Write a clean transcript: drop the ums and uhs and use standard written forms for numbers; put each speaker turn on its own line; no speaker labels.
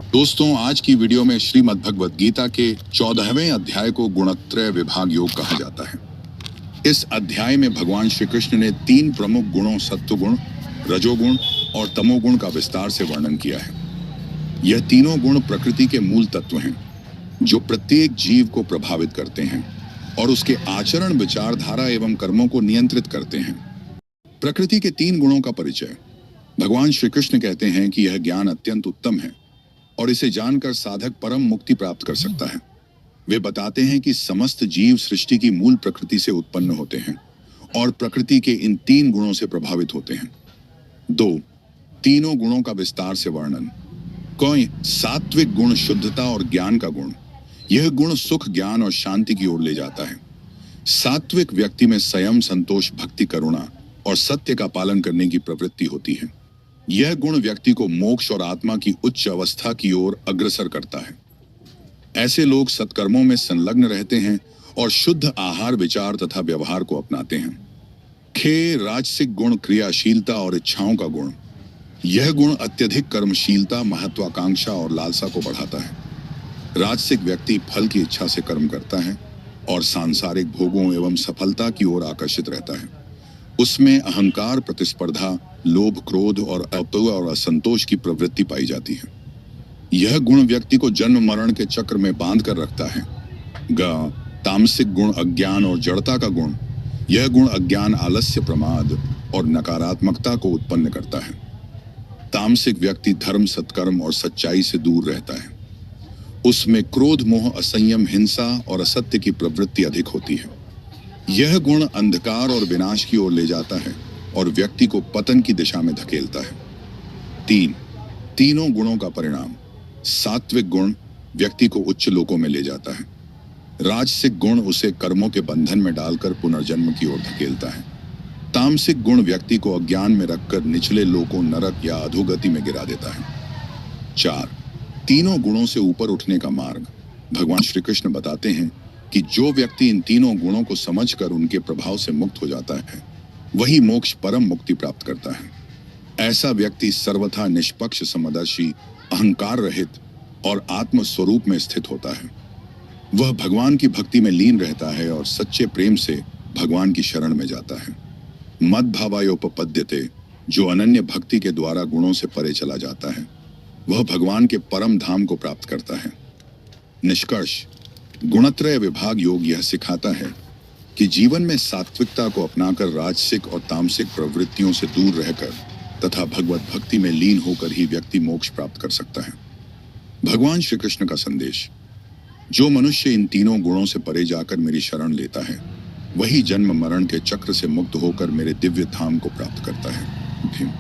दोस्तों, आज की वीडियो में श्रीमद् भगवद गीता के 14वें अध्याय को गुणत्रय विभाग योग कहा जाता है। इस अध्याय में भगवान श्री कृष्ण ने 3 प्रमुख गुणों सत्वगुण, रजोगुण और तमोगुण का विस्तार से वर्णन किया है। यह तीनों गुण प्रकृति के मूल तत्व हैं, जो प्रत्येक जीव को प्रभावित करते हैं और उसके आचरण, विचारधारा एवं कर्मों को नियंत्रित करते हैं। प्रकृति के 3 गुणों का परिचय। भगवान श्री कृष्ण कहते हैं कि यह ज्ञान अत्यंत उत्तम है और इसे जानकर साधक परम मुक्ति प्राप्त कर सकता है। वे बताते हैं कि समस्त जीव सृष्टि की मूल प्रकृति से उत्पन्न होते हैं और प्रकृति के इन 3 गुणों से प्रभावित होते हैं। 2. तीनों गुणों का विस्तार से वर्णन। कोई सात्विक गुण शुद्धता और ज्ञान का गुण। यह गुण सुख, ज्ञान और शांति की ओर ले जाता है। सात्विक व्यक्ति में संयम, संतोष, भक्ति, करुणा और सत्य का पालन करने की प्रवृत्ति होती है। यह गुण व्यक्ति को मोक्ष और आत्मा की उच्च अवस्था की ओर अग्रसर करता है। ऐसे लोग सत्कर्मों में संलग्न रहते हैं और शुद्ध आहार, विचार तथा व्यवहार को अपनाते हैं। खे राजसिक गुण क्रियाशीलता और इच्छाओं का गुण। यह गुण अत्यधिक कर्मशीलता, महत्वाकांक्षा और लालसा को बढ़ाता है। राजसिक व्यक्ति फल की इच्छा से कर्म करता है और सांसारिक भोगों एवं सफलता की ओर आकर्षित रहता है। उसमें अहंकार, प्रतिस्पर्धा, लोभ, क्रोध और असंतोष की प्रवृत्ति पाई जाती है। यह गुण व्यक्ति को जन्म मरण के चक्र में बांध कर रखता है। तामसिक गुण अज्ञान और जड़ता का गुण। यह गुण अज्ञान, आलस्य, प्रमाद और नकारात्मकता को उत्पन्न करता है। तामसिक व्यक्ति धर्म, सत्कर्म और सच्चाई से दूर रहता है। उसमें क्रोध, मोह, असंयम, हिंसा और असत्य की प्रवृत्ति अधिक होती है। यह गुण अंधकार और विनाश की ओर ले जाता है और व्यक्ति को पतन की दिशा में धकेलता है। 3. तीनों गुणों का परिणाम। सात्विक गुण व्यक्ति को उच्च लोकों में ले जाता है। राजसिक गुण उसे कर्मों के बंधन में डालकर पुनर्जन्म की ओर धकेलता है। तामसिक गुण व्यक्ति को अज्ञान में रखकर निचले लोकों, नरक या अधोगति में गिरा देता है। 4. तीनों गुणों से ऊपर उठने का मार्ग। भगवान श्री कृष्ण बताते हैं कि जो व्यक्ति इन तीनों गुणों को समझकर उनके प्रभाव से मुक्त हो जाता है, वही मोक्ष, परम मुक्ति प्राप्त करता है। ऐसा व्यक्ति सर्वथा निष्पक्ष, समदर्शी, अहंकार रहित और आत्म स्वरूप में स्थित होता है। वह भगवान की भक्ति में लीन रहता है और सच्चे प्रेम से भगवान की शरण में जाता है। मद्भावायोपपद्यते, जो अनन्य भक्ति के द्वारा गुणों से परे चला जाता है, वह भगवान के परम धाम को प्राप्त करता है। निष्कर्ष, गुणत्रय विभाग योग यह सिखाता है कि जीवन में सात्विकता को अपनाकर राजसिक और तामसिक प्रवृत्तियों से दूर रहकर तथा भगवत भक्ति में लीन होकर ही व्यक्ति मोक्ष प्राप्त कर सकता है। भगवान श्री कृष्ण का संदेश। जो मनुष्य इन तीनों गुणों से परे जाकर मेरी शरण लेता है, वही जन्म मरण के चक्र से मुक्त होकर मेरे दिव्य धाम को प्राप्त करता है। भीम।